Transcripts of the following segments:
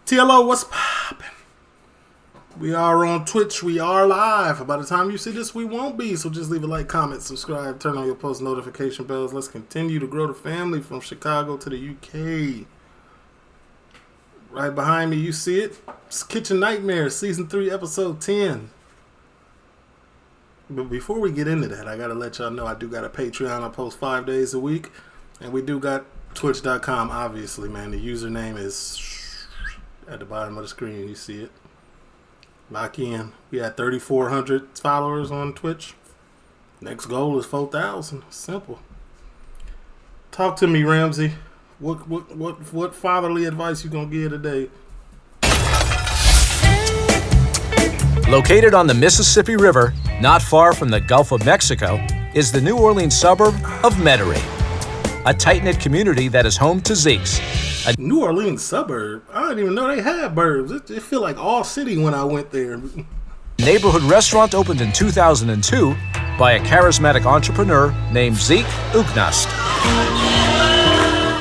TLO, what's poppin'? We are on Twitch. We are live. By the time you see this, we won't be. So just leave a like, comment, subscribe, turn on your post notification bells. Let's continue to grow the family from Chicago to the UK. Right behind me, you see it. It's Kitchen Nightmares, Season 3, Episode 10. But before we get into that, I got to let y'all know I do got a Patreon. I post 5 days a week. And we do got Twitch.com, obviously, man. The username is at the bottom of the screen. You see it. Lock in. We had 3,400 followers on Twitch. Next goal is 4,000. Simple. Talk to me, Ramsey. What fatherly advice you gonna give today? Located on the Mississippi River, not far from the Gulf of Mexico, is the New Orleans suburb of Metairie, a tight-knit community that is home to Zekes. A New Orleans suburb? I didn't even know they had burbs. It feel like all city when I went there. Neighborhood restaurant opened in 2002 by a charismatic entrepreneur named Zeke Ugnast.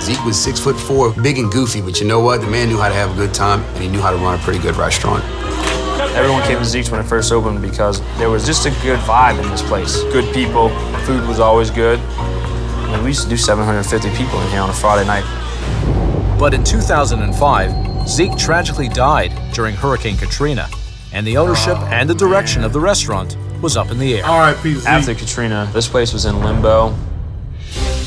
Zeke was 6'4", big and goofy, but you know what? The man knew how to have a good time, and he knew how to run a pretty good restaurant. Everyone came to Zekes when it first opened because there was just a good vibe in this place. Good people, food was always good. I mean, we used to do 750 people in here on a Friday night. But in 2005, Zeke tragically died during Hurricane Katrina, and the ownership and the direction of the restaurant was up in the air. R.I.P. Zeke. After Katrina, this place was in limbo.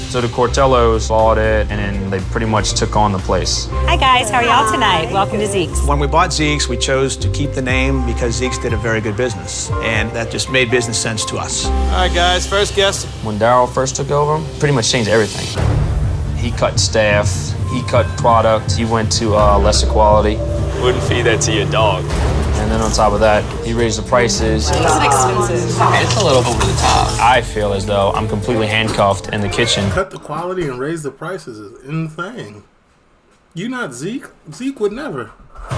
So the Cortellos bought it, and then they pretty much took on the place. Hi guys, how are y'all tonight? Welcome to Zekes. When we bought Zekes, we chose to keep the name because Zekes did a very good business, and that just made business sense to us. All right, guys, first guest. When Daryl first took over, pretty much changed everything. He cut staff, he cut product, he went to lesser quality. Wouldn't feed that to your dog. And then on top of that, he raised the prices. It's expensive. It's a little over the top. I feel as though I'm completely handcuffed in the kitchen. Cut the quality and raise the prices is insane. You not Zeke? Zeke would never.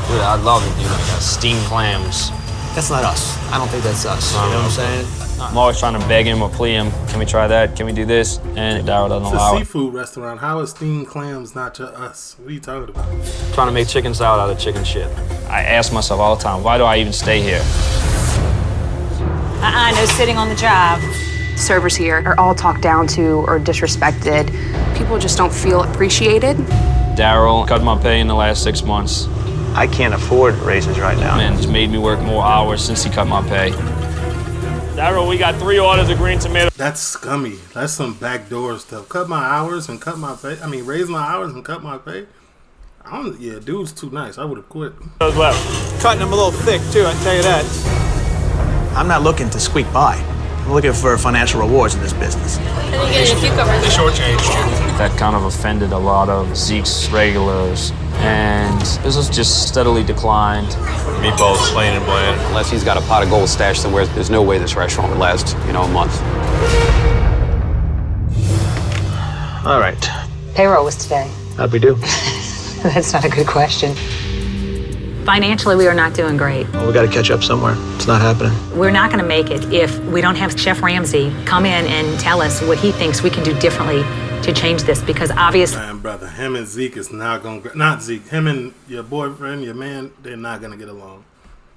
Dude, I'd love to do like steamed clams. That's not us. I don't think that's us. You know what I'm saying? I'm always trying to beg him or plea him. Can we try that? Can we do this? And Daryl doesn't It's allow a it. seafood restaurant. How is steamed clams not to us? What are you talking about? Trying to make chicken salad out of chicken shit. I ask myself all the time, why do I even stay here? No sitting on the job. Servers here are all talked down to or disrespected. People just don't feel appreciated. Daryl cut my pay in the last 6 months. I can't afford raises right now. Man, just made me work more hours since he cut my pay. Daryl, we got 3 orders of green tomato. That's scummy. That's some backdoor stuff. Cut my hours and cut my pay. I mean, raise my hours and cut my pay. Yeah, dude's too nice. I would have quit. Cutting them a little thick, too, I can tell you that. I'm not looking to squeak by. I'm looking for financial rewards in this business. That kind of offended a lot of Zeke's regulars. And business just steadily declined. Meatballs, plain and bland. Unless he's got a pot of gold stashed somewhere, there's no way this restaurant would last, a month. All right. Payroll was today. How'd we do? That's not a good question. Financially, we are not doing great. Well, we got to catch up somewhere. It's not happening. We're not going to make it if we don't have Chef Ramsey come in and tell us what he thinks we can do differently to change this, because obviously... Man, brother, him and Zeke is not going to... Not Zeke. Him and your boyfriend, your man, they're not going to get along.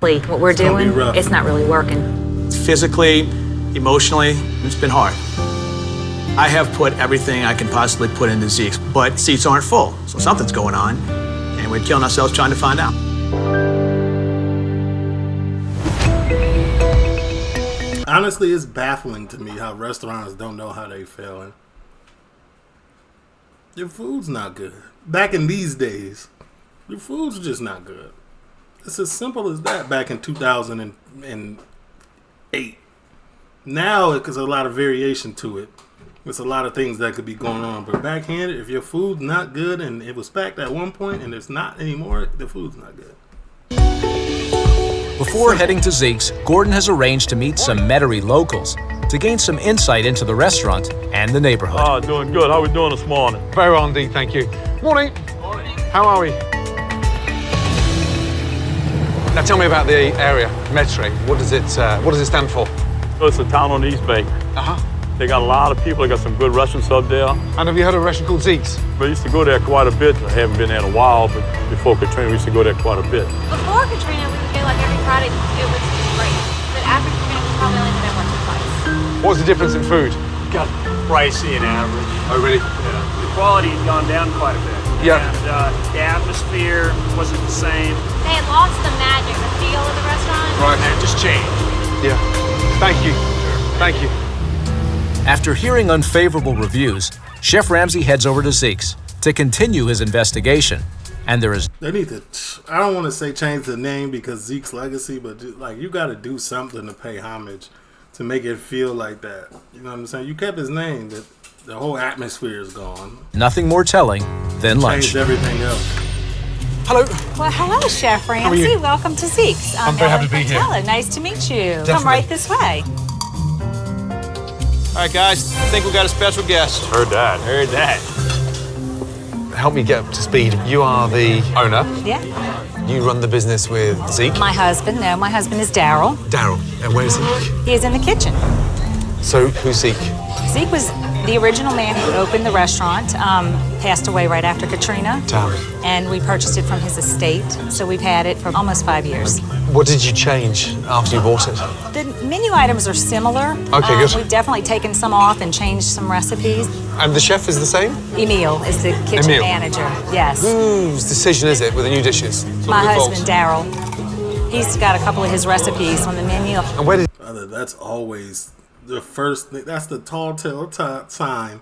what we're gonna be doing, rough. it's not really working. Physically, emotionally, it's been hard. I have put everything I can possibly put into Zeke's, but seats aren't full, so something's going on, and we're killing ourselves trying to find out. Honestly, it's baffling to me how restaurants don't know how they failing. Your food's not good. Back in these days, your food's just not good. It's as simple as that back in 2008. Now, because there's a lot of variation to it. There's a lot of things that could be going on. But backhanded, if your food's not good and it was packed at one point and it's not anymore, the food's not good. Before heading to Zekes, Gordon has arranged to meet some Metairie locals to gain some insight into the restaurant and the neighborhood. Oh, doing good. How are we doing this morning? Very well indeed, thank you. Morning. Morning. How are we? Now tell me about the area, Metairie. What does it stand for? So it's a town on the East Bay. Uh-huh. They got a lot of people. They got some good restaurants up there. And have you heard of a restaurant called Zekes? We used to go there quite a bit. I haven't been there in a while, but before Katrina, we used to go there quite a bit. Before Katrina, we would go like every Friday. It was great. But after Katrina, we probably only went once or twice. What was the difference in food? Got pricey and average. Oh, really? Yeah. The quality had gone down quite a bit. Yeah. And the atmosphere wasn't the same. They had lost the magic, the feel of the restaurant. Right. And it just changed. Yeah. Thank you. Thank you. After hearing unfavorable reviews, Chef Ramsay heads over to Zekes to continue his investigation. And there is... They need to, I don't want to say change the name because Zeke's legacy, but like you got to do something to pay homage to make it feel like that. You know what I'm saying? You kept his name, but the whole atmosphere is gone. nothing more telling than lunch. Changed everything else. Hello. Well, hello, Chef Ramsay. you? Welcome to Zekes. I'm very happy to be here. Nice to meet you. Come Definitely. right this way. All right, guys. I think we got a special guest. Heard that. Heard that. Help me get up to speed. You are the owner. Yeah. You run the business with Zeke. My husband is Daryl. Daryl. And where's Zeke? He is in the kitchen. So who's Zeke? Zeke was the original man who opened the restaurant, passed away right after Katrina. Damn. And we purchased it from his estate, so we've had it for almost 5 years. What did you change after you bought it? The menu items are similar. Okay, good. We've definitely taken some off and changed some recipes. And the chef is the same? Emil is the kitchen Emil. manager, yes. Whose decision is it with the new dishes? My husband, Daryl. He's got a couple of his recipes on the menu. And where did... That's always the first thing. That's the tall sign.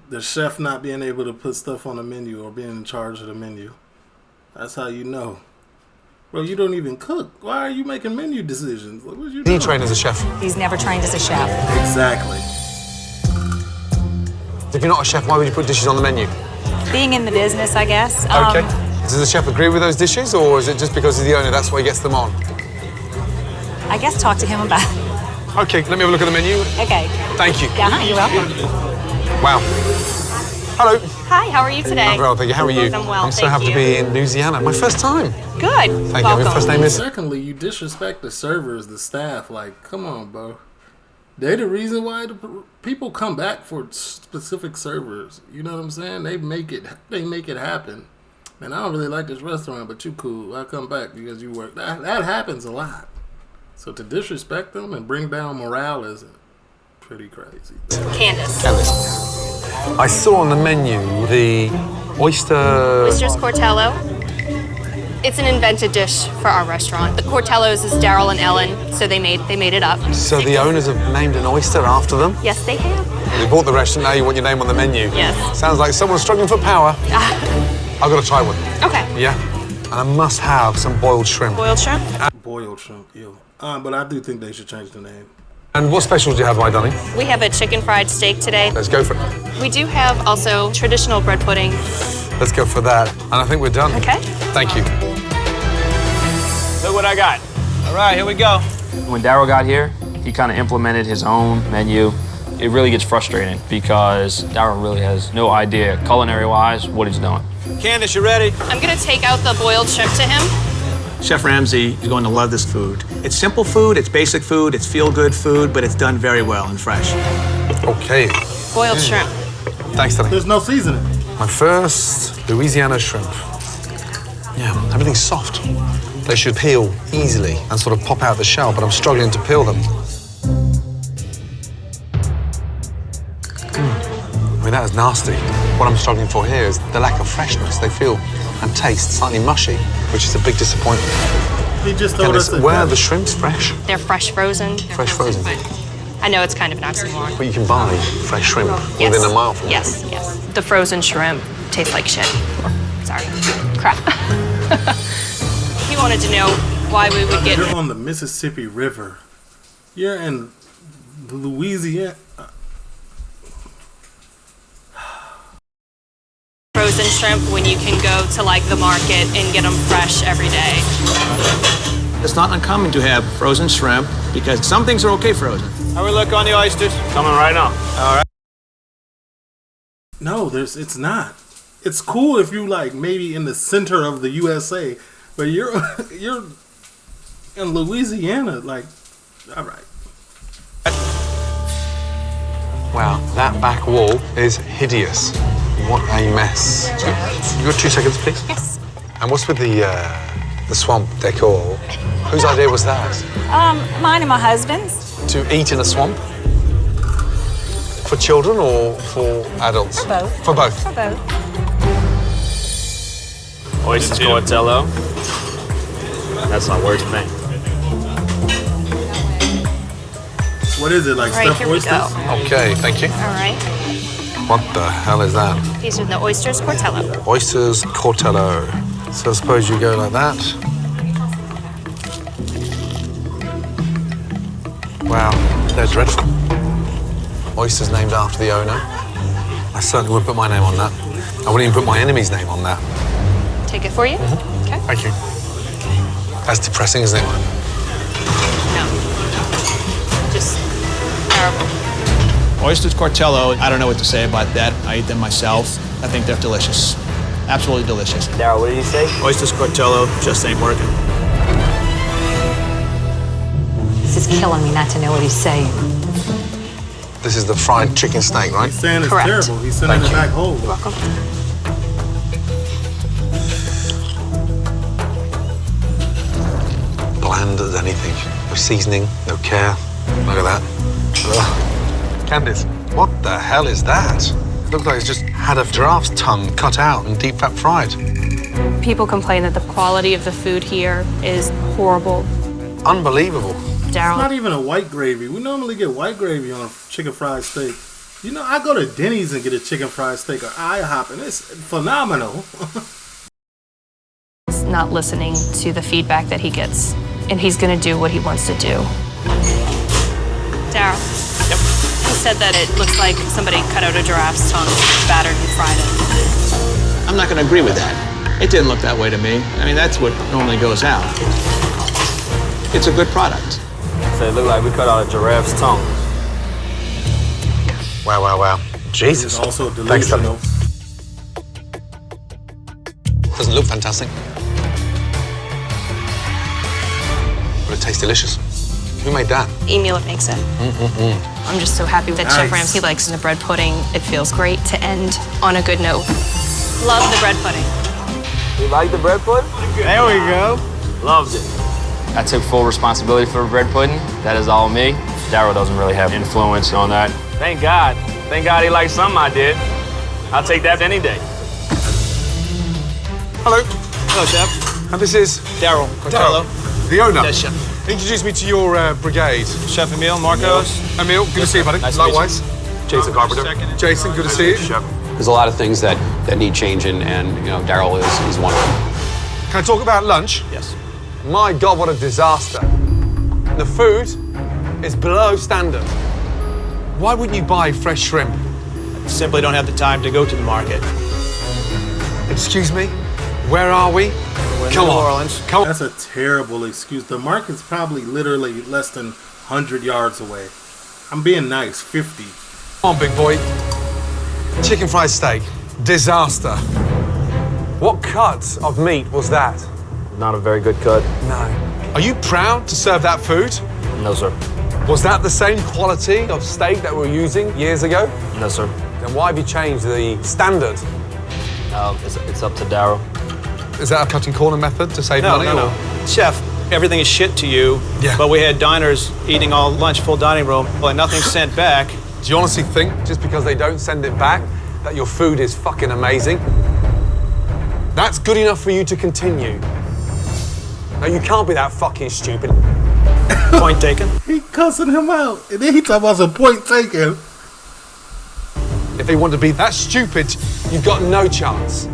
The chef not being able to put stuff on the menu or being in charge of the menu. That's how you know. Bro, you don't even cook. Why are you making menu decisions? What was you doing? Did he train as a chef? He's never trained as a chef. Exactly. If you're not a chef, why would you put dishes on the menu? Being in the business, I guess. Okay. Does the chef agree with those dishes, or is it just because he's the owner, that's why he gets them on? I guess talk to him about it. Okay, let me have a look at the menu. Okay. Thank you. Yeah, you're welcome. Wow. Hello. Hi, how are you today? I'm well, thank you. How are you? I'm well, I'm so happy to be in Louisiana. My first time. Good. Thank you. Your first name is? Secondly, you disrespect the servers, the staff. Like, come on, bro. They the reason why the people come back for specific servers. You know what I'm saying? They make it happen. And I don't really like this restaurant, but you cool. I come back because you work. That happens a lot. So to disrespect them and bring down morale is pretty crazy. Candace. I saw on the menu the Oysters Cortello. It's an invented dish for our restaurant. The Cortellos is Daryl and Ellen, so they made it up. So the owners have named an oyster after them? Yes, they have. You bought the restaurant, now you want your name on the menu? Yes. Sounds like someone's struggling for power. I've got to try one. Okay. Yeah. And I must have some boiled shrimp. Boiled shrimp? Boiled shrimp, ew. But I do think they should change the name. And what specials do you have, my darling? We have a chicken fried steak today. Let's go for it. We do have also traditional bread pudding. Let's go for that. And I think we're done. Okay. Thank you. Look what I got. All right, here we go. When Daryl got here, he kind of implemented his own menu. It really gets frustrating because Daryl really has no idea, culinary-wise, what he's doing. Candace, you ready? I'm gonna take out the boiled shrimp to him. Chef Ramsay is going to love this food. It's simple food, it's basic food, it's feel-good food, but it's done very well and fresh. Okay. Boiled shrimp. Thanks, darling. There's no seasoning. My first Louisiana shrimp. Yeah, everything's soft. They should peel easily and sort of pop out the shell, but I'm struggling to peel them. I mean, that is nasty. What I'm struggling for here is the lack of freshness. They feel and taste slightly mushy, which is a big disappointment. He just told us that. Where are the shrimps fresh? They're fresh frozen. Fresh frozen. I know it's kind of an oxymoron. But you can buy fresh shrimp Yes. within a mile from Yes, yes. The frozen shrimp tastes like shit. Sorry. Crap. He wanted to know why we would get... You're on the Mississippi River. You're in Louisiana. frozen shrimp when you can go to like the market and get them fresh every day. It's not uncommon to have frozen shrimp because some things are okay frozen. How we look on the oysters? Coming right now. All right. No, it's not. It's cool if you like maybe in the center of the USA, but you're in Louisiana. Like, all right. Wow, that back wall is hideous. What a mess. You got 2 seconds, please? Yes. And what's with the swamp decor? Whose idea was that? Mine and my husband's. To eat in a swamp? For children or for adults? For both. For both? For both. Oysters Cortello. That's my worst thing. What is it, like All right, stuffed here we oysters? go. Okay, thank you. All right. What the hell is that? These are the oysters Cortello. Oysters Cortello. So I suppose you go like that. Wow, they're dreadful. Oysters named after the owner. I certainly wouldn't put my name on that. I wouldn't even put my enemy's name on that. Take it for you? Okay. Thank you. That's depressing, isn't it? No. Just terrible. Oysters Cortello, I don't know what to say about that. I eat them myself. I think they're delicious. Absolutely delicious. Daryl, what did he say? Oysters Cortello just ain't working. This is killing me not to know what he's saying. This is the fried chicken steak, right? He's saying it's Correct. terrible. He's sending it back whole. You're welcome. Bland as anything. No seasoning, no care. Look at that. Ugh. Candice, what the hell is that? It looks like it's just had a giraffe's tongue cut out and deep fat fried. People complain that the quality of the food here is horrible. Unbelievable. It's not Daryl, even a white gravy. We normally get white gravy on a chicken fried steak. You know, I go to Denny's and get a chicken fried steak or IHOP, and it's phenomenal. is not listening to the feedback that he gets, and he's going to do what he wants to do. Daryl. Yep. He said that it looks like somebody cut out a giraffe's tongue, battered and fried it. I'm not going to agree with that. It didn't look that way to me. I mean, that's what normally goes out. It's a good product. So it looked like we cut out a giraffe's tongue. Wow, wow, wow. Jesus. It's also Thanks, Tony. delusional. Doesn't look fantastic. But it tastes delicious. Who made that? Emil makes it. I'm just so happy that Chef Nice. Ramsay likes the bread pudding. It feels great to end on a good note. Love the bread pudding. You like the bread pudding? There we go. Loved it. I took full responsibility for bread pudding. That is all me. Daryl doesn't really have influence on that. Thank God. Thank God he liked something I did. I'll take that any day. Hello. Hello, Chef. And this is Daryl Cortello. the owner. Yes, Chef. Introduce me to your brigade. Chef Emil, Marcos. Emil, good to see you, buddy. Nice to meet you. Likewise. Jason Carpenter. Jason, good to see you. There's a lot of things that need changing, and you know, Daryl is one of them. Can I talk about lunch? Yes. My God, what a disaster. The food is below standard. Why wouldn't you buy fresh shrimp? Simply don't have the time to go to the market. Excuse me? Where are we? We're in Come New on. Orleans. Come on. That's a terrible excuse. The market's probably literally less than 100 yards away. I'm being nice, 50. Come on, big boy. Chicken fried steak. Disaster. What cut of meat was that? Not a very good cut. No. Are you proud to serve that food? No, sir. Was that the same quality of steak that we were using years ago? No, sir. Then why have you changed the standard? It's up to Daryl. Is that a cutting corner method to save money? No. Chef, everything is shit to you. Yeah. But we had diners eating all lunch, full dining room, but nothing's sent back. Do you honestly think just because they don't send it back that your food is fucking amazing? That's good enough for you to continue. No, you can't be that fucking stupid. Point taken. He cussing him out. And then he talking about some point taken. If they want to be that stupid, you've got no chance.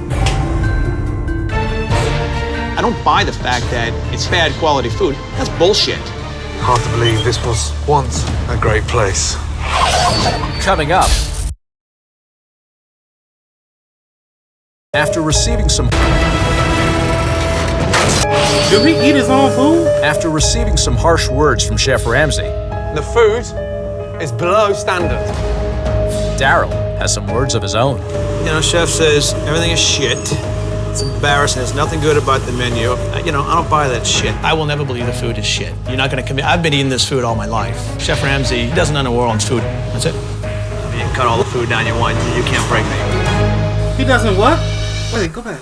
I don't buy the fact that it's bad quality food. That's bullshit. Hard to believe this was once a great place. Coming up. After receiving some Did he eat his own food? After receiving some harsh words from Chef Ramsay, The food is below standard. Daryl has some words of his own. You know, Chef says everything is shit. It's embarrassing. There's nothing good about the menu. You know, I don't buy that shit. I will never believe the food is shit. You're not going to commit. I've been eating this food all my life. Chef Ramsay doesn't know New Orleans food. That's it. cut all the food down you want. You can't break me. He doesn't what? Wait, go back.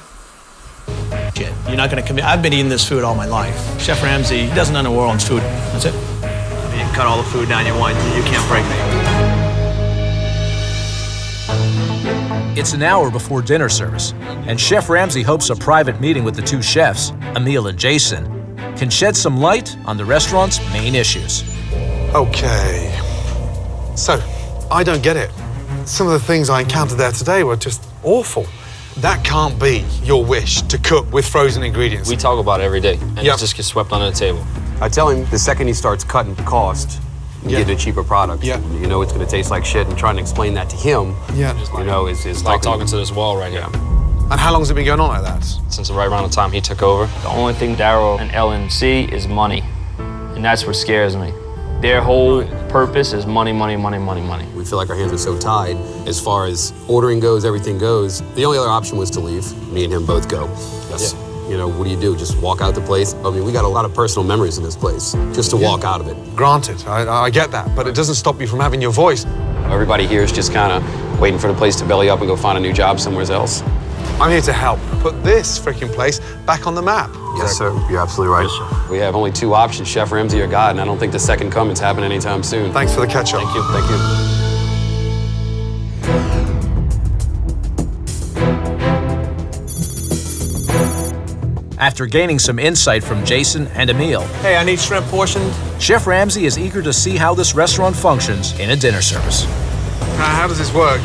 Shit, you're not gonna commit. I've been eating this food all my life. Chef Ramsay, he doesn't know New Orleans food. That's it. You can cut all the food down you want. You can't break me. It's an hour before dinner service, and Chef Ramsay hopes a private meeting with the two chefs, Emil and Jason, can shed some light on the restaurant's main issues. Okay. So, I don't get it. Some of the things I encountered there today were just awful. That can't be your wish to cook with frozen ingredients. We talk about it every day, and it just gets swept under the table. I tell him the second he starts cutting cost, and getting a cheaper product. Yeah. You know it's going to taste like shit, and trying to explain that to him, you know, is like talking to this wall right here. And how long's it been going on like that? Since right around the time he took over. The only thing Daryl and Ellen see is money, and that's what scares me. Their whole purpose is money, money, money, money, money. We feel like our hands are so tied as far as ordering goes, everything goes. The only other option was to leave. Me and him both go. Yes. You know, what do you do? Just walk out the place? I mean, we got a lot of personal memories in this place, just to walk out of it. Granted, I get that, but it doesn't stop you from having your voice. Everybody here is just kind of waiting for the place to belly up and go find a new job somewhere else. I'm here to help put this freaking place back on the map. Yes, sir. You're absolutely right. Yes, sir. We have only two options, Chef Ramsay or God, and I don't think the second coming's happening anytime soon. Thanks for the catch-up. Thank you. Thank you. After gaining some insight from Jason and Emil, Hey, I need shrimp portioned. Chef Ramsay is eager to see how this restaurant functions in a dinner service. How does this work?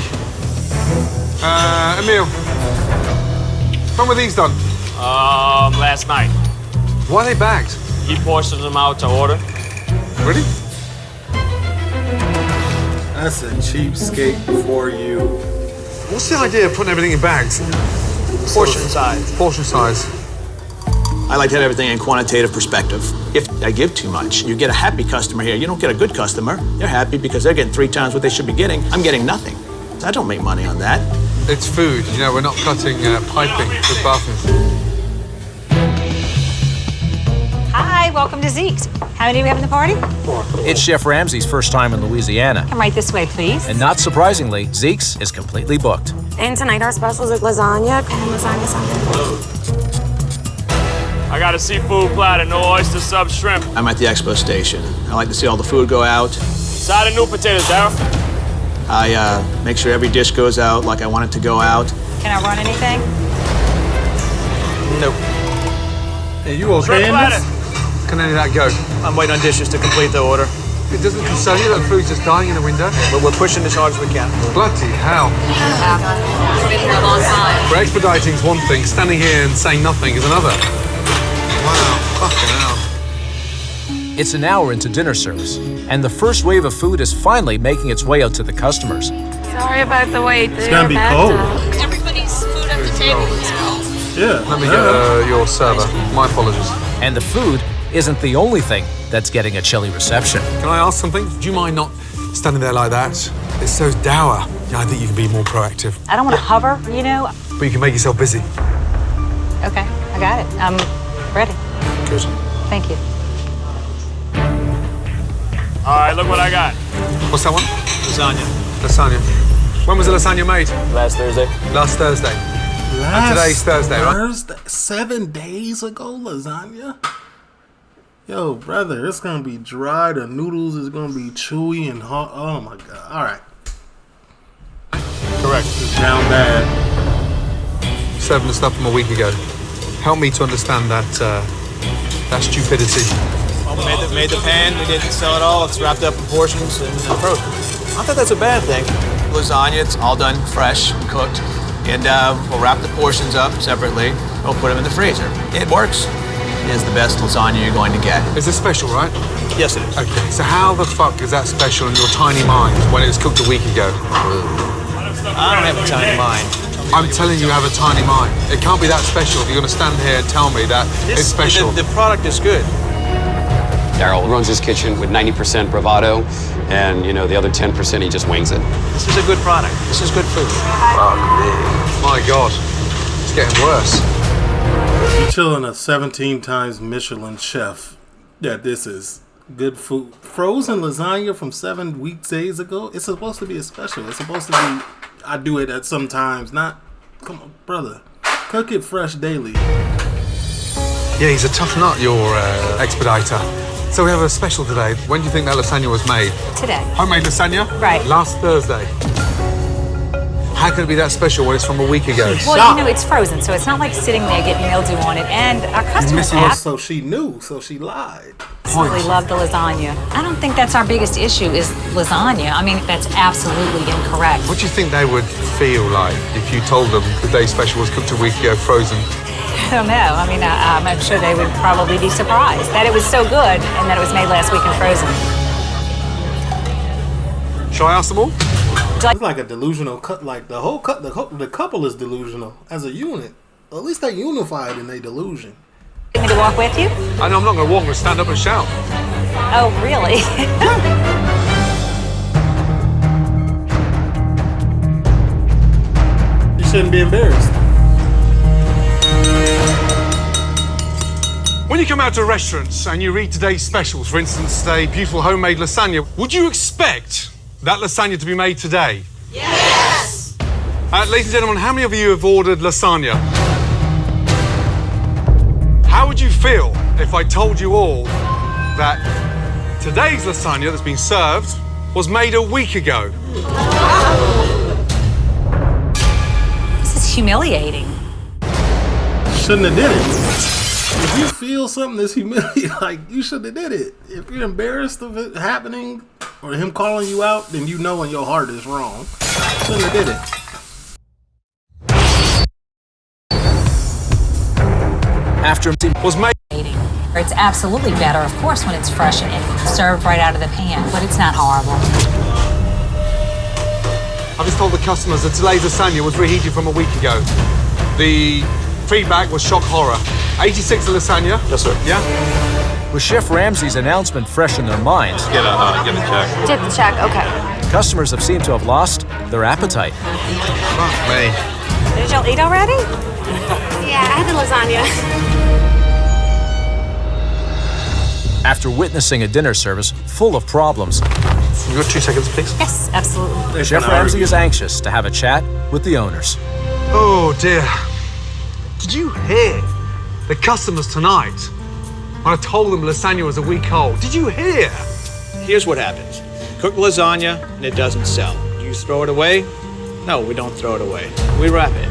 Emil, when were these done? Last night. Why are they bagged? He portioned them out to order. Really? That's a cheapskate for you. What's the idea of putting everything in bags? Portion size. Portion size. I like to have everything in quantitative perspective. If I give too much, you get a happy customer here. You don't get a good customer. They're happy because they're getting 3 times what they should be getting. I'm getting nothing. I don't make money on that. It's food. You know, we're not cutting piping with bathrooms. Hi, welcome to Zekes. How many do we have in the party? It's Chef Ramsay's first time in Louisiana. Come right this way, please. And not surprisingly, Zekes is completely booked. And tonight our specials are lasagna and lasagna something. I got a seafood platter, no oyster sub shrimp. I'm at the expo station. I like to see all the food go out. Side of new potatoes, Daryl. I make sure every dish goes out like I want it to go out. Can I run anything? Nope. Hey, you okay in this? Can any of that go? I'm waiting on dishes to complete the order. It doesn't concern you that food's just dying in the window? But we're pushing as hard as we can. Bloody hell. We've been here a long time. For expediting's one thing, standing here and saying nothing is another. Wow, fucking hell. It's an hour into dinner service, and the first wave of food is finally making its way out to the customers. Sorry about the wait. It's gonna be cold. Everybody's food at the table now. Yeah. Let me get your server. My apologies. And the food isn't the only thing that's getting a chilly reception. Can I ask something? Do you mind not standing there like that? It's so dour. Yeah, I think you can be more proactive. I don't want to hover, you know. But you can make yourself busy. Okay, I got it. I'm ready. Good. Thank you. All right, look what I got. What's that one? Lasagna. Lasagna. When was the lasagna made? Last Thursday. Last Thursday. And today's Thursday, right? Thursday, 7 days ago, lasagna? Yo, brother, it's gonna be dry. The noodles is gonna be chewy and hot. Oh my god. Alright. Correct. It's down bad. Serving the stuff from a week ago. Help me to understand that stupidity. Well, we made the pan. We didn't sell it all. It's wrapped up in portions and frozen. I thought that's a bad thing. Lasagna, it's all done fresh, cooked. And we'll wrap the portions up separately. We'll put them in the freezer. It works. It is the best lasagna you're going to get. It's a special, right? Yes, it is. Okay, so how the fuck is that special in your tiny mind when it was cooked a week ago? I don't have a tiny mind. I'm telling you, you have a tiny mind. It can't be that special if you're going to stand here and tell me that it's special. The product is good. Daryl runs his kitchen with 90% bravado, and, you know, the other 10% he just wings it. This is a good product. This is good food. Fuck me. My God. It's getting worse. You chilling a 17 times Michelin chef. Yeah, this is good food. Frozen lasagna from 7 weekdays ago. It's supposed to be a special. It's supposed to be. I do it at some times. Not. Come on, brother. Cook it fresh daily. Yeah, he's a tough nut, your expediter. So we have a special today. When do you think that lasagna was made? Today. Homemade lasagna? Right. Last Thursday. How can it be that special when it's from a week ago? Well, you know, it's frozen, so it's not like sitting there getting mildew on it. And our customers So she knew, so she lied. absolutely love the lasagna. I don't think that's our biggest issue is lasagna. I mean, that's absolutely incorrect. What do you think they would feel like if you told them the day special was cooked a week ago, frozen? I don't know. I mean, I'm sure they would probably be surprised that it was so good and that it was made last week and frozen. Shall I ask them all? It's like a delusional cut. Like the whole cut, the couple is delusional as a unit. At least they unified in their delusion. You want me to walk with you? I know I'm not going to walk. I'm going to stand up and shout. Oh, really? You shouldn't be embarrassed. When you come out to restaurants and you read today's specials, for instance, a beautiful homemade lasagna, would you expect that lasagna to be made today? Yes! Ladies and gentlemen, how many of you have ordered lasagna? How would you feel if I told you all that today's lasagna that's been served was made a week ago? This is humiliating. Shouldn't have did it. If you feel something that's humiliating, like, you shouldn't have did it. If you're embarrassed of it happening or him calling you out, then you know in your heart is wrong. Shouldn't have did it. After it was made. It's absolutely better, of course, when it's fresh and served right out of the pan, but it's not horrible. I just told the customers that today's lasagna was reheated from a week ago. The feedback was shock horror. 86 a lasagna. Yes, sir. Yeah? With Chef Ramsay's announcement fresh in their minds, Get a check. Get the check, okay. customers have seemed to have lost their appetite. Fuck me. Did y'all eat already? Yeah, I had the lasagna. After witnessing a dinner service full of problems, You got 2 seconds, please? Yes, absolutely. Chef Ramsay is anxious to have a chat with the owners. Oh, dear. Did you hear the customers tonight when I told them lasagna was a week old? Did you hear? Here's what happens. Cook lasagna and it doesn't sell. You throw it away? No, we don't throw it away. We wrap it.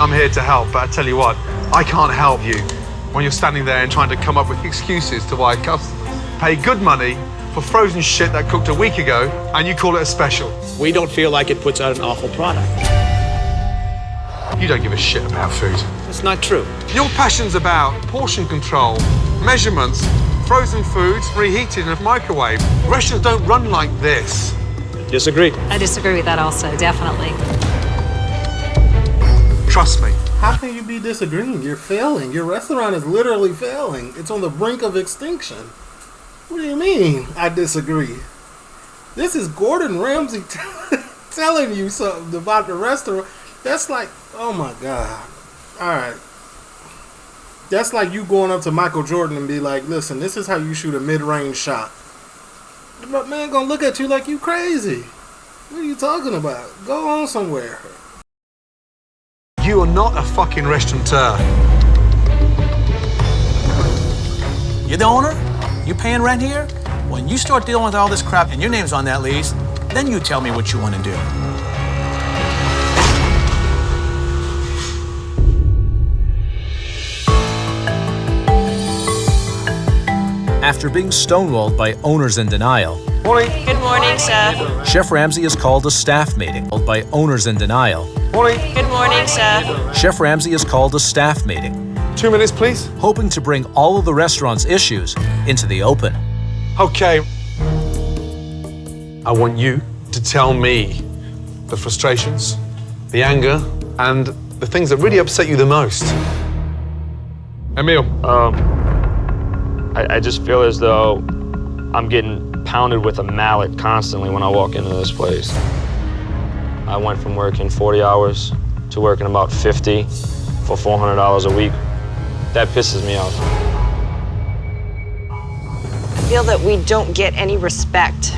I'm here to help, but I tell you what, I can't help you when you're standing there and trying to come up with excuses to why customers pay good money for frozen shit that cooked a week ago and you call it a special. We don't feel like it puts out an awful product. You don't give a shit about food. It's not true. Your passion's about portion control, measurements, frozen foods reheated in a microwave. Restaurants don't run like this. Disagree. I disagree with that also, definitely. Trust me. How can you be disagreeing? You're failing. Your restaurant is literally failing. It's on the brink of extinction. What do you mean, I disagree? This is Gordon Ramsay telling you something about the restaurant. That's like, oh my God. All right. That's like you going up to Michael Jordan and be like, listen, this is how you shoot a mid-range shot. But man gonna look at you like you crazy. What are you talking about? Go on somewhere. You are not a fucking restaurateur. You're the owner? You paying rent here? When you start dealing with all this crap and your name's on that lease, then you tell me what you want to do. After being stonewalled by owners in denial, Morning. Good morning, Chef. Chef Ramsay has called a staff meeting. By owners in denial, Morning. Good morning, Chef. Chef Ramsay has called a staff meeting, 2 minutes, please. hoping to bring all of the restaurant's issues into the open. Okay. I want you to tell me the frustrations, the anger, and the things that really upset you the most. Emil. I just feel as though I'm getting pounded with a mallet constantly when I walk into this place. I went from working 40 hours to working about 50 for $400 a week. That pisses me off. feel that we don't get any respect.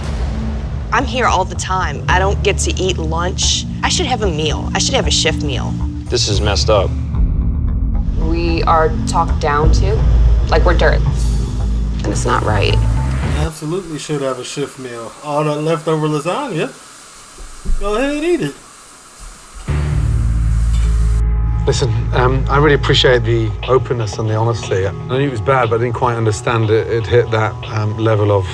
I'm here all the time. I don't get to eat lunch. I should have a meal. I should have a shift meal. This is messed up. We are talked down to, like we're dirt. And it's not right. Absolutely should have a shift meal. All that leftover lasagna, go ahead and eat it. Listen, I really appreciate the openness and the honesty. I knew it was bad, but I didn't quite understand it hit that level of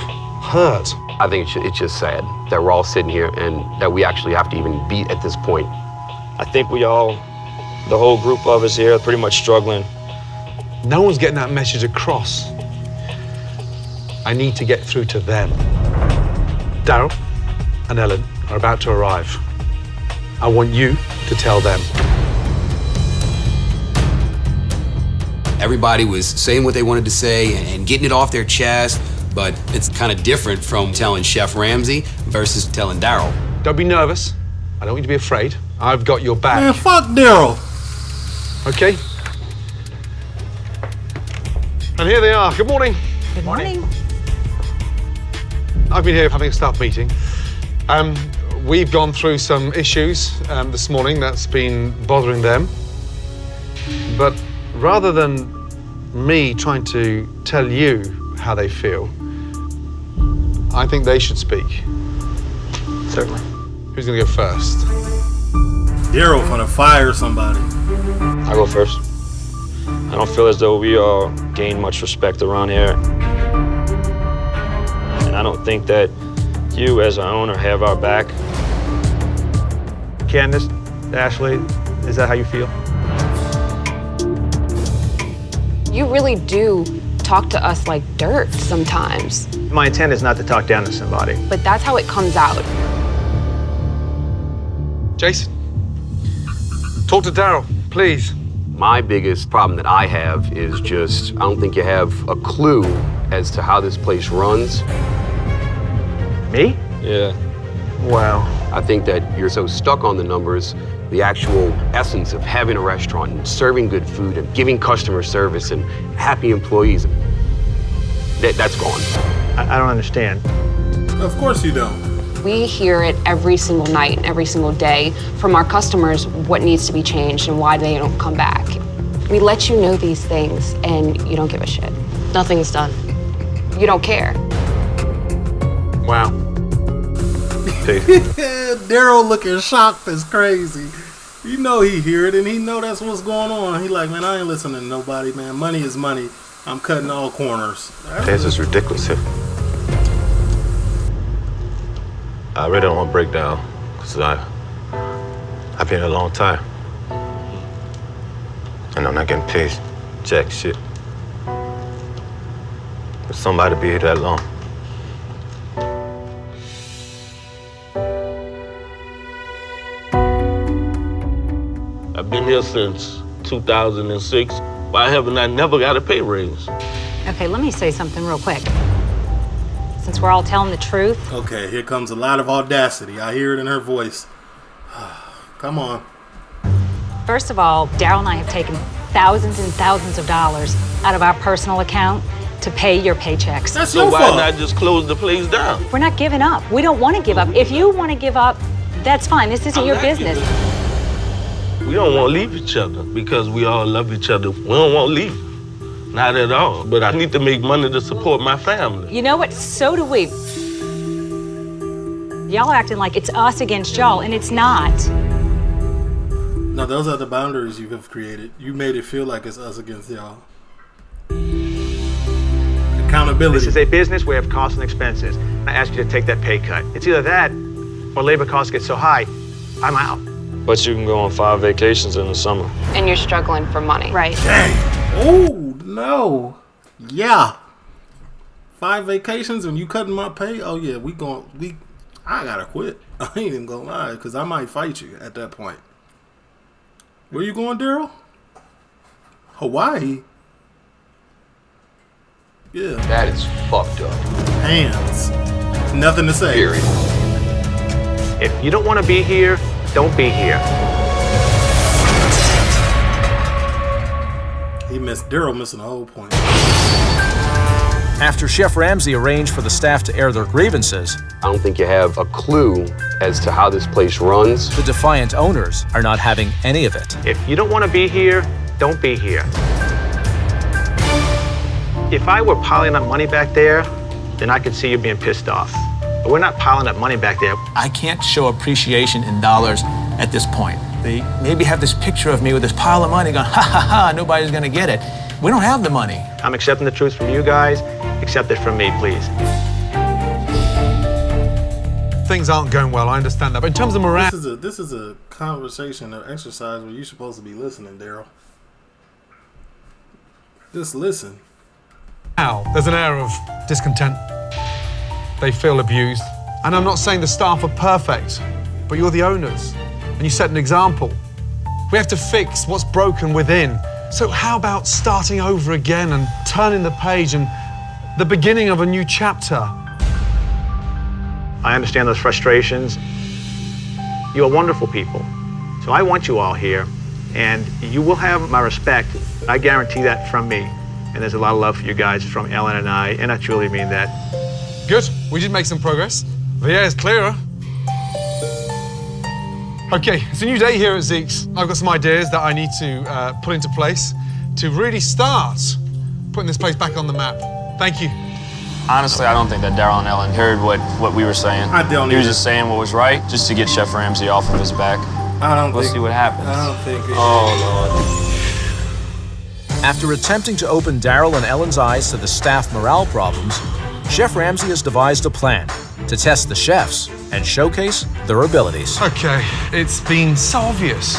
hurt. I think it's just sad that we're all sitting here and that we actually have to even be at this point. I think we all, the whole group of us here, are pretty much struggling. No one's getting that message across. I need to get through to them. Daryl and Ellen are about to arrive. I want you to tell them. Everybody was saying what they wanted to say and getting it off their chest, but it's kind of different from telling Chef Ramsay versus telling Daryl. Don't be nervous. I don't want you to be afraid. I've got your back. Man, fuck Daryl. Okay? And here they are. Good morning. Good morning. I've been here having a staff meeting. We've gone through some issues this morning that's been bothering them. But rather than me trying to tell you how they feel, I think they should speak. Certainly. Who's gonna go first? Daryl gonna fire somebody. I go first. I don't feel as though we all gain much respect around here. And I don't think that you as our owner have our back. Candace, Ashley, is that how you feel? You really do talk to us like dirt sometimes. My intent is not to talk down to somebody. But that's how it comes out. Jason, talk to Daryl, please. My biggest problem that I have is just, I don't think you have a clue as to how this place runs. Me? Yeah. Wow. I think that you're so stuck on the numbers, the actual essence of having a restaurant and serving good food and giving customer service and happy employees, that's gone. I don't understand. Of course you don't. We hear it every single night, every single day from our customers what needs to be changed and why they don't come back. We let you know these things and you don't give a shit. Nothing's done. You don't care. Wow. Daryl looking shocked is crazy. You know he hear it and he know that's what's going on. He like, man, I ain't listening to nobody, man. Money is money. I'm cutting all corners. This is ridiculous here. I really don't want to break down because I've been here a long time. And I'm not getting paid jack shit. For somebody to be here that long. I've been here since 2006. Why haven't I never got a pay raise? Okay, let me say something real quick. Since we're all telling the truth. Okay, here comes a lot of audacity. I hear it in her voice. Come on. First of all, Daryl and I have taken thousands and thousands of dollars out of our personal account to pay your paychecks. That's so why not just close the place down? We're not giving up. We don't want to give up. If you want to give up, that's fine. This isn't your business. We don't want to leave each other because we all love each other. We don't want to leave. Not at all. But I need to make money to support my family. You know what? So do we. Y'all acting like it's us against y'all, and it's not. No, those are the boundaries you have created. You made it feel like it's us against y'all. Accountability. This is a business. We have costs and expenses. I ask you to take that pay cut. It's either that or labor costs get so high, I'm out. But you can go on 5 vacations in the summer. And you're struggling for money. Right. Dang. Oh, no. Yeah. 5 vacations and you cutting my pay? Oh, yeah, I gotta quit. I ain't even gonna lie, because I might fight you at that point. Where you going, Daryl? Hawaii? Yeah. That is fucked up. Hands. Nothing to say. Period. If you don't want to be here, don't be here. Daryl missing the whole point. After Chef Ramsay arranged for the staff to air their grievances, I don't think you have a clue as to how this place runs. the defiant owners are not having any of it. If you don't want to be here, don't be here. If I were piling up money back there, then I could see you being pissed off. But we're not piling up money back there. I can't show appreciation in dollars at this point. They maybe have this picture of me with this pile of money going, ha ha ha, nobody's gonna get it. We don't have the money. I'm accepting the truth from you guys. Accept it from me, please. Things aren't going well, I understand that. But in terms of morale... This is a conversation or exercise where you're supposed to be listening, Daryl. Just listen. Now, there's an air of discontent. They feel abused. And I'm not saying the staff are perfect, but you're the owners, and you set an example. We have to fix what's broken within. So how about starting over again and turning the page and the beginning of a new chapter? I understand those frustrations. You are wonderful people. So I want you all here, and you will have my respect. I guarantee that from me. And there's a lot of love for you guys from Ellen and I truly mean that. Good, we did make some progress. The air is clearer. Okay, it's a new day here at Zekes. I've got some ideas that I need to put into place to really start putting this place back on the map. Thank you. Honestly, I don't think that Daryl and Ellen heard what we were saying. I don't He was either. just saying what was right, just to get Chef Ramsay off of his back. We'll see what happens. I don't think it. Oh, Lord. After attempting to open Daryl and Ellen's eyes to the staff morale problems, Chef Ramsay has devised a plan to test the chefs and showcase their abilities. Okay, it's been so obvious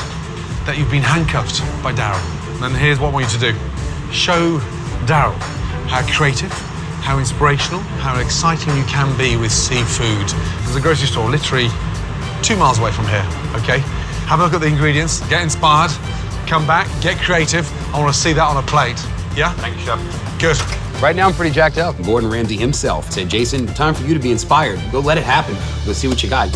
that you've been handcuffed by Daryl. And here's what I want you to do. Show Daryl how creative, how inspirational, how exciting you can be with seafood. There's a grocery store literally 2 miles away from here, okay? Have a look at the ingredients, get inspired, come back, get creative. I want to see that on a plate, yeah? Thank you, Chef. Good. Right now, I'm pretty jacked up. Gordon Ramsay himself said, Jason, time for you to be inspired. Go let it happen. Go see what you got.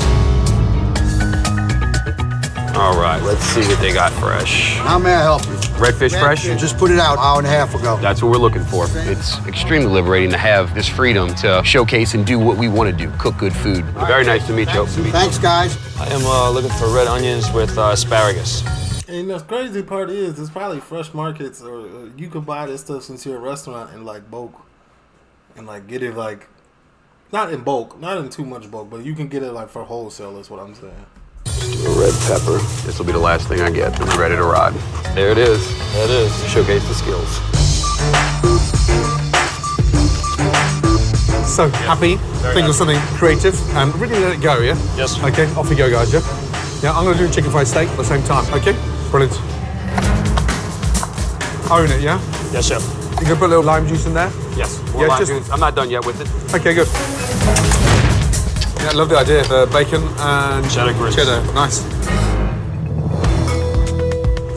All right, let's see what they got fresh. How may I help you? Redfish fresh? Just put it out an hour and a half ago. That's what we're looking for. It's extremely liberating to have this freedom to showcase and do what we want to do, cook good food. Very nice to meet you. Thanks, guys. I am looking for red onions with asparagus. And the crazy part is, it's probably fresh markets, or you could buy this stuff since you're a restaurant in like bulk, and like get it like, not in bulk, not in too much bulk, but you can get it like for wholesale. Is what I'm saying. Do a red pepper. This will be the last thing I get. I'm ready to ride. There it is. There it is. Showcase the skills. So happy, think of something creative, and really let it go, yeah? Yes. Okay, off you go, guys, yeah? Yeah, I'm gonna do a chicken fried steak at the same time, okay? Brilliant. Own it, yeah? Yes, Chef. You gonna put a little lime juice in there? Yes. Yeah, Lime just- juice. I'm not done yet with it. Okay, good. Yeah, I love the idea of bacon and Cheddar grits. cheddar, nice.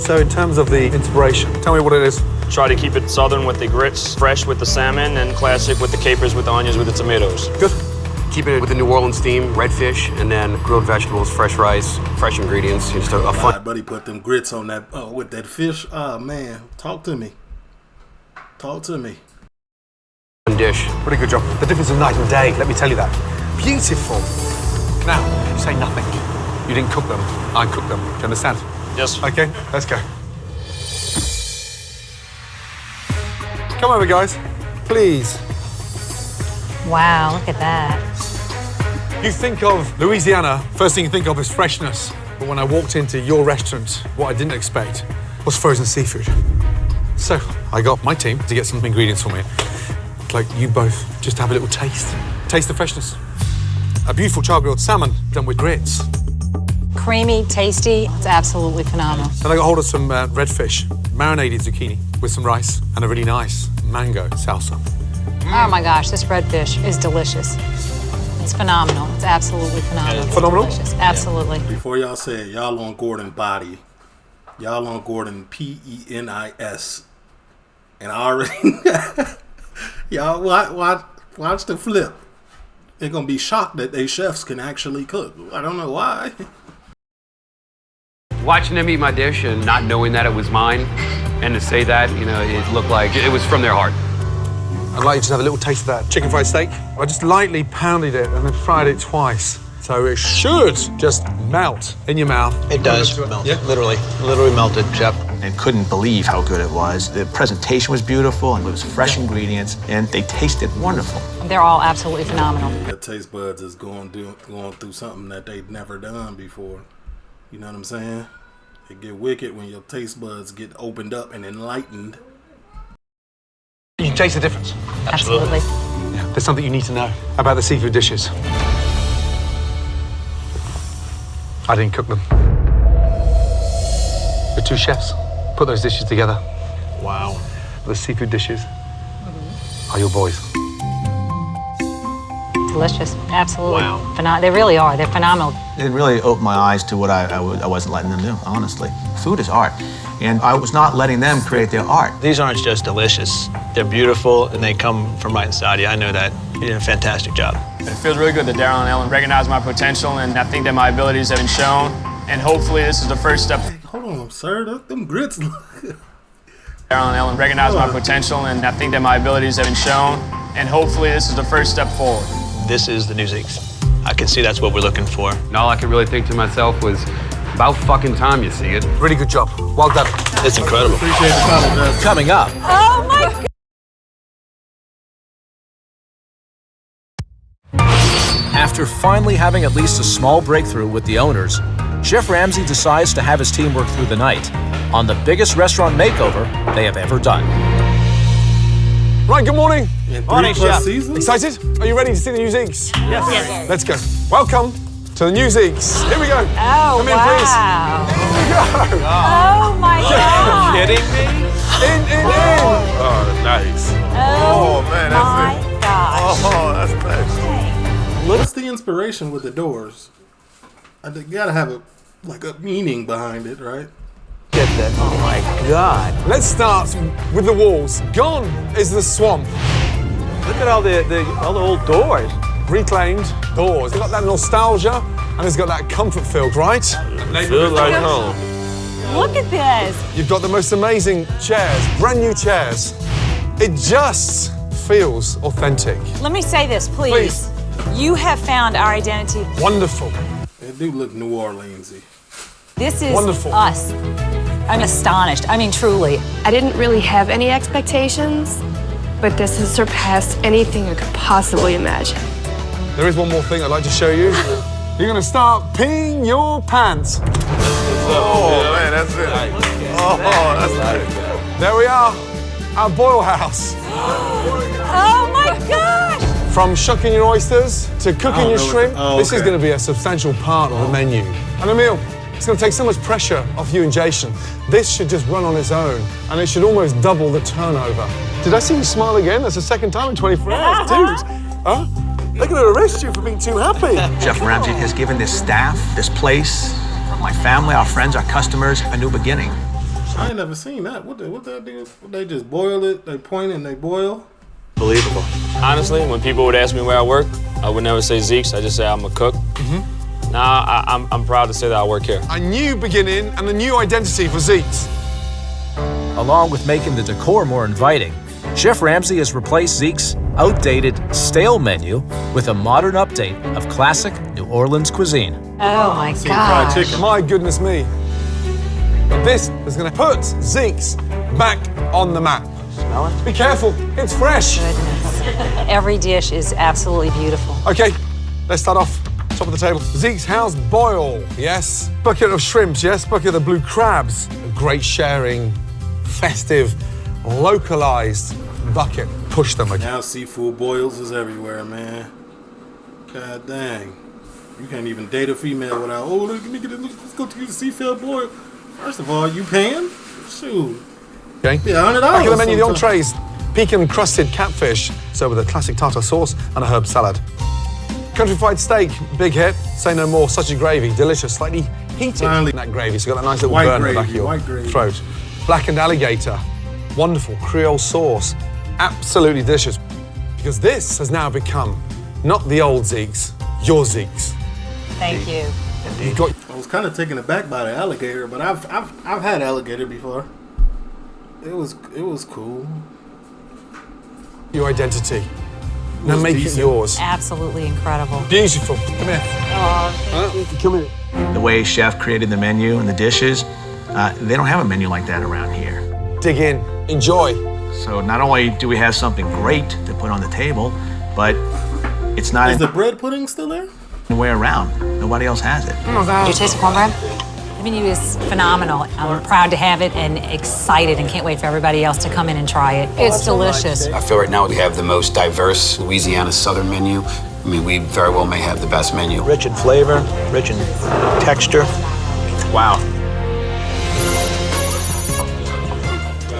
So in terms of the inspiration, tell me what it is. Try to keep it southern with the grits, fresh with the salmon, and classic with the capers, with the onions, with the tomatoes. Good. Keeping it with the New Orleans theme, redfish, and then grilled vegetables, fresh rice, fresh ingredients. Just a fun. My buddy put them grits on that with that fish. Oh man, talk to me. Talk to me. dish. Pretty good job. The difference is night and day, let me tell you that. Beautiful. Now, you say nothing. You didn't cook them. I cooked them. Do you understand? Yes. Okay, let's go. Come over, guys. Please. Wow, look at that. You think of Louisiana, first thing you think of is freshness. But when I walked into your restaurant, what I didn't expect was frozen seafood. So I got my team to get some ingredients for me. Like you both, just have a little taste. Taste the freshness. A beautiful char-grilled salmon done with grits. Creamy, tasty, it's absolutely phenomenal. Then I got hold of some redfish, marinated zucchini with some rice and a really nice mango salsa. Oh my gosh, this redfish is delicious. It's phenomenal. It's absolutely phenomenal. It's Phenomenal? delicious. Absolutely. Before y'all say it, y'all on Gordon body. Y'all on Gordon Penis. And I already y'all watch the flip. They're gonna be shocked that they chefs can actually cook. I don't know why. Watching them eat my dish and not knowing that it was mine, and to say that, you know, it looked like it was from their heart. I'd like you to have a little taste of that chicken fried steak. I just lightly pounded it and then fried it twice. So it should just melt in your mouth. It does melt, yeah. Literally melted, Chef. I couldn't believe how good it was. The presentation was beautiful, and it was fresh ingredients, and they tasted wonderful. They're all absolutely phenomenal. Your taste buds is going through something that they've never done before. You know what I'm saying? It get wicked when your taste buds get opened up and enlightened. You taste the difference. Absolutely. Yeah, there's something you need to know about the seafood dishes. I didn't cook them. The two chefs put those dishes together. Wow. The seafood dishes are your boys. Delicious, absolutely. Wow. They really are. They're phenomenal. It really opened my eyes to what I wasn't letting them do, honestly. Food is art, and I was not letting them create their art. These aren't just delicious. They're beautiful, and they come from right inside you. I know that. You did a fantastic job. It feels really good that Daryl and Ellen recognize my potential, and I think that my abilities have been shown, and hopefully this is the first step. Hey, hold on, sir. Them grits. Daryl and Ellen recognize my potential, and I think that my abilities have been shown, and hopefully this is the first step forward. This is the new Zekes. I can see that's what we're looking for. And all I could really think to myself was, about fucking time you see it. Really good job. Well done. It's incredible. Appreciate the comment, Coming up. Oh my God. After finally having at least a small breakthrough with the owners, Chef Ramsay decides to have his team work through the night on the biggest restaurant makeover they have ever done. Right, good morning. Morning, Chef. Excited? Are you ready to see the new Zekes? Yes. Let's go. Welcome to the new Zekes. Here we go. Oh, Come in, wow. please. Here we go. Oh, my God. Are you kidding me? In. Oh, nice. Oh, man, my gosh. Oh, that's nice. What's the inspiration with the doors? I think you gotta have a meaning behind it, right? Get that. Oh, my God. Let's start with the walls. Gone is the swamp. Look at all the old doors. Reclaimed doors. It's got that nostalgia and it's got that comfort feel, right? Feels like home. Look at this. You've got the most amazing chairs, brand new chairs. It just feels authentic. Let me say this, please. You have found our identity. Wonderful. They do look New Orleans-y. This is Wonderful. us. I'm astonished. I mean, truly. I didn't really have any expectations, but this has surpassed anything I could possibly imagine. There is one more thing I'd like to show you. You're gonna start peeing your pants. Oh, man, that's it. Oh, that's nice. There we are, our boil house. Oh my gosh! From shucking your oysters to cooking your shrimp, this is okay. gonna be a substantial part of the menu. And Emil, it's gonna take so much pressure off you and Jason. This should just run on its own, and it should almost double the turnover. Did I see you smile again? That's the second time in 24 hours, dude. Huh? They're gonna arrest you for being too happy. Chef Ramsay has given this staff, this place, my family, our friends, our customers, a new beginning. I ain't never seen that. What that do? They just boil it, they point and they boil? Believable. Honestly, when people would ask me where I work, I would never say Zekes. I just say I'm a cook. Now I'm proud to say that I work here. A new beginning and a new identity for Zekes. Along with making the decor more inviting, Chef Ramsay has replaced Zeke's outdated, stale menu with a modern update of classic New Orleans cuisine. Oh my Fried gosh. chicken. My goodness me. This is gonna put Zekes back on the map. Smell it? Be careful, it's fresh. Goodness. Every dish is absolutely beautiful. Okay, let's start off. Top of the table. Zeke's house boil, yes. Bucket of shrimps, yes. Bucket of blue crabs. A great sharing, festive, localized bucket. Push them again. Now seafood boils is everywhere, man. God dang. You can't even date a female without, oh, let me get it, let's go to the seafood boil. First of all, you paying? Shoot. Okay. Yeah, $100. Back of the menu, the sometimes. entrees. Pecan crusted catfish, served with a classic tartar sauce and a herb salad. Country fried steak, big hit. Say no more, such a gravy, delicious, slightly heated in that gravy, so you got that nice little White burn in the gravy, back white of your gravy. throat. Blackened alligator, wonderful Creole sauce, absolutely delicious. Because this has now become not the old Zekes, your Zekes. Thank you. You've got I was kind of taken aback by the alligator, but I've had alligator before. It was cool. Your identity. Now make it yours. Absolutely incredible. Beautiful. Come here. Come here. The way Chef created the menu and the dishes, they don't have a menu like that around here. Dig in. Enjoy. So not only do we have something great to put on the table, but it's not Is the bread pudding still there? the way around. Nobody else has it. Oh my God. Did you taste the cornbread? The menu is phenomenal. I'm proud to have it and excited and can't wait for everybody else to come in and try it. It's delicious. I feel right now we have the most diverse Louisiana Southern menu. I mean, we very well may have the best menu. Rich in flavor, rich in texture. Wow.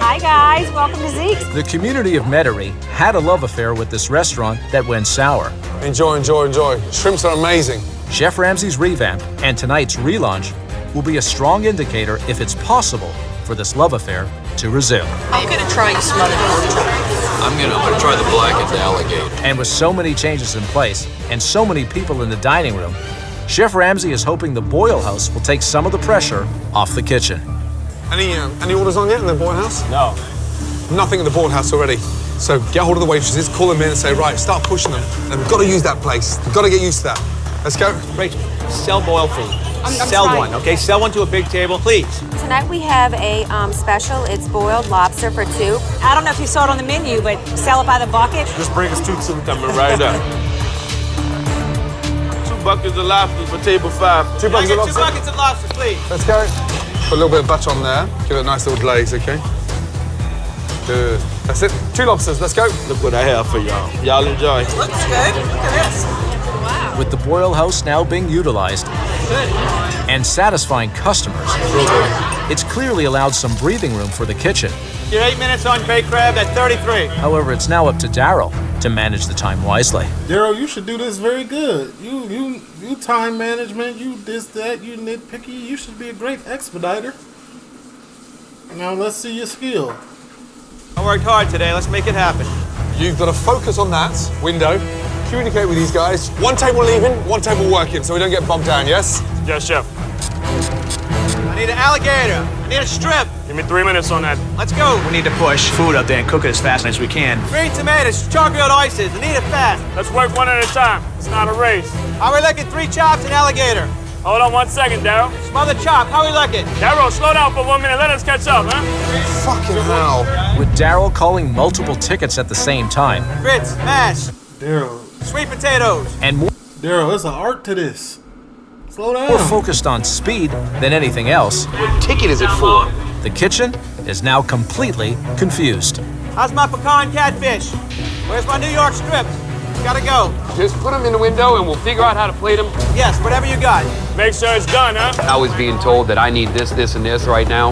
Hi guys, welcome to Zekes. The community of Metairie had a love affair with this restaurant that went sour. Enjoy, enjoy, enjoy. Shrimps are amazing. Chef Ramsay's revamp and tonight's relaunch will be a strong indicator if it's possible for this love affair to resume. I'm gonna try some other pork chops. I'm gonna try the blackened alligator. And with so many changes in place and so many people in the dining room, Chef Ramsay is hoping the Boyle House will take some of the pressure off the kitchen. Any orders on yet in the Boyle House? No. Nothing in the Boyle House already. So get hold of the waitresses, call them in and say, right, start pushing them. And we've got to use that place. We've got to get used to that. Let's go. Rachel, sell boiled food. I'm Sell trying. one, okay? Sell one to a big table, please. Tonight we have a special. It's boiled lobster for $2. I don't know if you saw it on the menu, but sell it by the bucket. Just bring us 2 coming right up. 2 buckets of lobster for table 5. 2 buckets of lobster. 2 buckets of lobster, please. Let's go. Put a little bit of butter on there. Give it a nice little glaze, okay? Good. That's it. 2 lobsters. Let's go. Look what I have for y'all. Y'all enjoy. Looks good. Look at this. Wow. With the Boyle House now being utilized and satisfying customers, it's clearly allowed some breathing room for the kitchen. You're 8 minutes on baked crab at 33. However, it's now up to Daryl to manage the time wisely. Daryl, you should do this very good. You time management, you this, that, you nitpicky. You should be a great expediter. Now let's see your skill. I worked hard today. Let's make it happen. You've got to focus on that window. Communicate with these guys. 1 table leaving, 1 table working, so we don't get bogged down, yes? Yes, Chef. I need an alligator. I need a strip. Give me 3 minutes on that. Let's go. We need to push food up there and cook it as fast as we can. Green tomatoes, chocolate oysters. I need it fast. Let's work one at a time. It's not a race. How are we looking? 3 chops and alligator. Hold on 1 second, Daryl. Smother chop. How are we looking? Daryl, slow down for 1 minute. Let us catch up, huh? Fucking hell. With Daryl calling multiple tickets at the same time. Grits, mash, Daryl, sweet potatoes. And more Daryl, there's an art to this. Slow down. more focused on speed than anything else, What ticket is it for? the kitchen is now completely confused. How's my pecan catfish? Where's my New York strip? Gotta go. Just put them in the window and we'll figure out how to plate them. Yes, whatever you got. Make sure it's done, huh? I was being told that I need this, this, and this right now,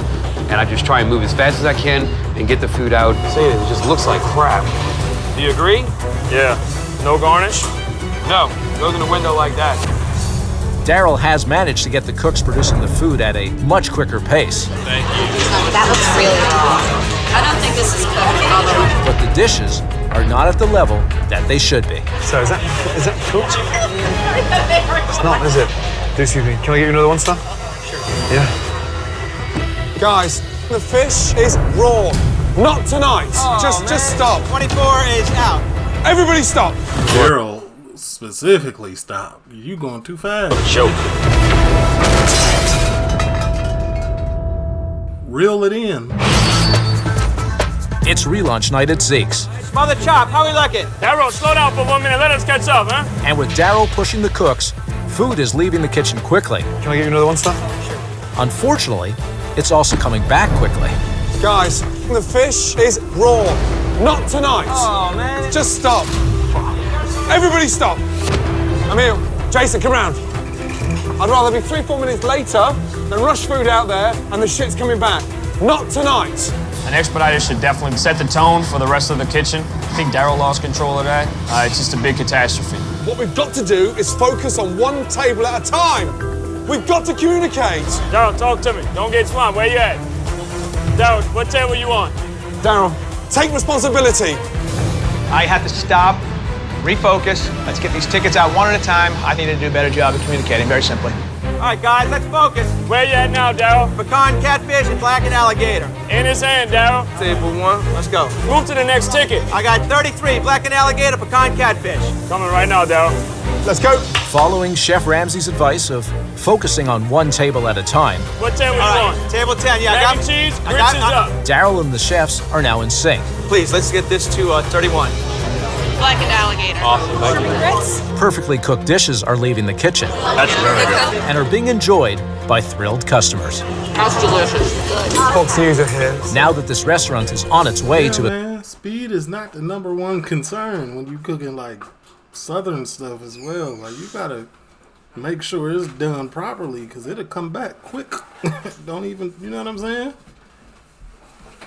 and I just try and move as fast as I can and get the food out. Saying it just looks like crap. Do you agree? Yeah. No garnish? No, goes in the window like that. Daryl has managed to get the cooks producing the food at a much quicker pace, That looks really good. I don't think this is cooked. but the dishes are not at the level that they should be. So is that cooked? It's not, is it? Do excuse me. Can I get you another one, sir? Sure. Yeah. Guys, the fish is raw. Not tonight. Just stop. 24 is out. Everybody stop. Daryl, specifically stop. You going too fast. Joke. Reel it in. It's relaunch night at Zekes, Smother chop. How are we looking? Daryl, slow down for 1 minute. Let us catch up, huh? and with Daryl pushing the cooks, food is leaving the kitchen quickly. Can I get you another one, sir? Unfortunately, it's also coming back quickly. Guys, the fish is raw. Not tonight. Oh, man. Just stop. Everybody stop. Emil, Jason, come round. I'd rather be 3-4 minutes later than rush food out there and the shit's coming back. Not tonight. An expediter should definitely set the tone for the rest of the kitchen. I think Daryl lost control of that. It's just a big catastrophe. What we've got to do is focus on 1 table at a time. We've got to communicate. Daryl, talk to me. Don't get swamped. Where you at? Daryl, what table you on? Daryl, take responsibility. I have to stop, refocus. Let's get these tickets out one at a time. I need to do a better job of communicating, very simply. All right, guys, let's focus. Where you at now, Daryl? Pecan catfish and blackened alligator. In his hand, Daryl. Table 1. Let's go. Move to the next ticket. I got 33 blackened alligator, pecan catfish. Coming right now, Daryl. Let's go. Following Chef Ramsay's advice of focusing on one table at a time, What 10 we All want? right, table 10. Yeah, I Mac got and cheese, I grits got- is I- up. Daryl and the chefs are now in sync. Please, let's get this to 31. Blackened alligator. Awesome, thank you. Grits. Perfectly cooked dishes are leaving the kitchen That's very good. and are being enjoyed by thrilled customers. That's delicious. Fox News are here. Now that this restaurant is on its way Yeah, to man, speed is not the number one concern when you cooking like southern stuff as well. Like you gotta make sure it's done properly because it'll come back quick. Don't even, you know what I'm saying?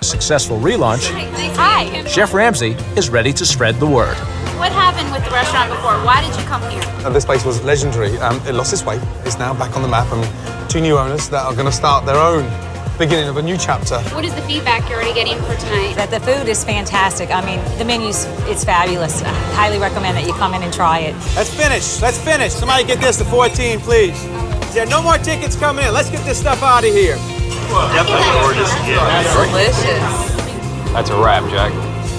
a successful relaunch, Hi. Chef Ramsay is ready to spread the word. What happened with the restaurant before? Why did you come here? This place was legendary. It lost its way. It's now back on the map, and 2 new owners that are going to start their own beginning of a new chapter. What is the feedback you're already getting for tonight? That the food is fantastic. I mean, the menu's, it's fabulous. I highly recommend that you come in and try it. Let's finish. Let's finish. Somebody get this to 14, please. Is there no more tickets coming in? Let's get this stuff out of here. That's delicious. That's a wrap, Jack.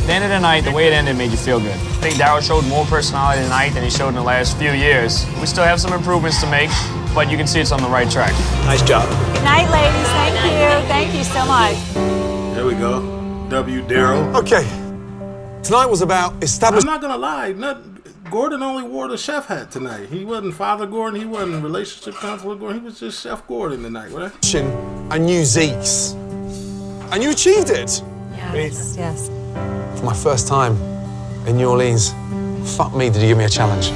The end of the night, the way it ended made you feel good. I think Daryl showed more personality tonight than he showed in the last few years. We still have some improvements to make, but you can see it's on the right track. Nice job. Good night, ladies. Thank you. Thank you so much. There we go. W. Daryl. Okay. Tonight was about I'm establishing. not gonna lie. Gordon only wore the chef hat tonight. He wasn't Father Gordon. He wasn't relationship counselor Gordon. He was just Chef Gordon tonight, right? A new Zekes. And you achieved it. Yes. Yes. For my first time in New Orleans. Fuck me, did you give me a challenge?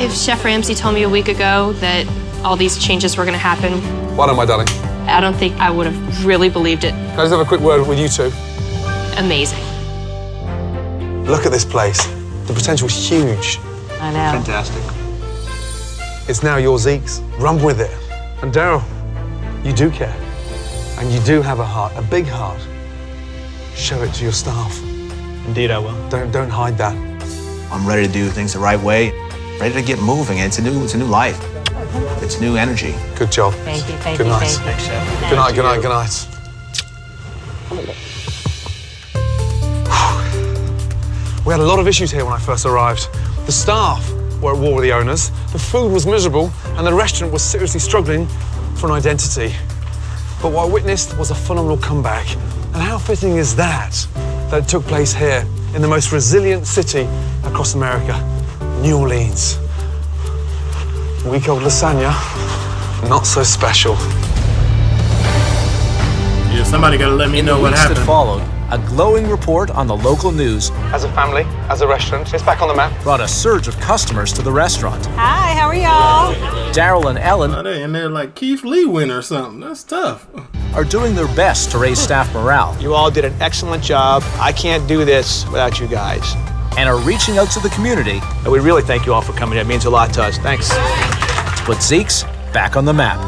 If Chef Ramsay told me a week ago that all these changes were going to happen, Why not, my darling? I don't think I would have really believed it. Can I just have a quick word with you two? Amazing. Look at this place. The potential's huge. I know. Fantastic. It's now your Zekes. Run with it. And Daryl, you do care. And you do have a heart, a big heart. Show it to your staff. Indeed, I will. Don't hide that. I'm ready to do things the right way, ready to get moving. It's a new life. It's new energy. Good job. Thank you. Thank Good you. night. Thank you. Thanks, Chef. Good night, good night, good night. We had a lot of issues here when I first arrived. The staff were at war with the owners, the food was miserable, and the restaurant was seriously struggling for an identity. But what I witnessed was a phenomenal comeback. And how fitting is that it took place here in the most resilient city across America, New Orleans. A week old lasagna, not so special. Yeah, somebody gotta let me know what weeks happened. that followed, a glowing report on the local news As a family, as a restaurant, it's back on the map. brought a surge of customers to the restaurant. Hi, how are y'all? Daryl and Ellen Oh, they in there like Keith Lee win or something. That's tough. are doing their best to raise staff morale You all did an excellent job. I can't do this without you guys. and are reaching out to the community And we really thank you all for coming. It means a lot to us. Thanks. to put Zekes back on the map.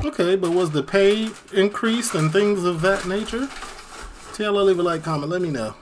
Okay, but was the pay increased and things of that nature? Tell, leave a like, comment, let me know.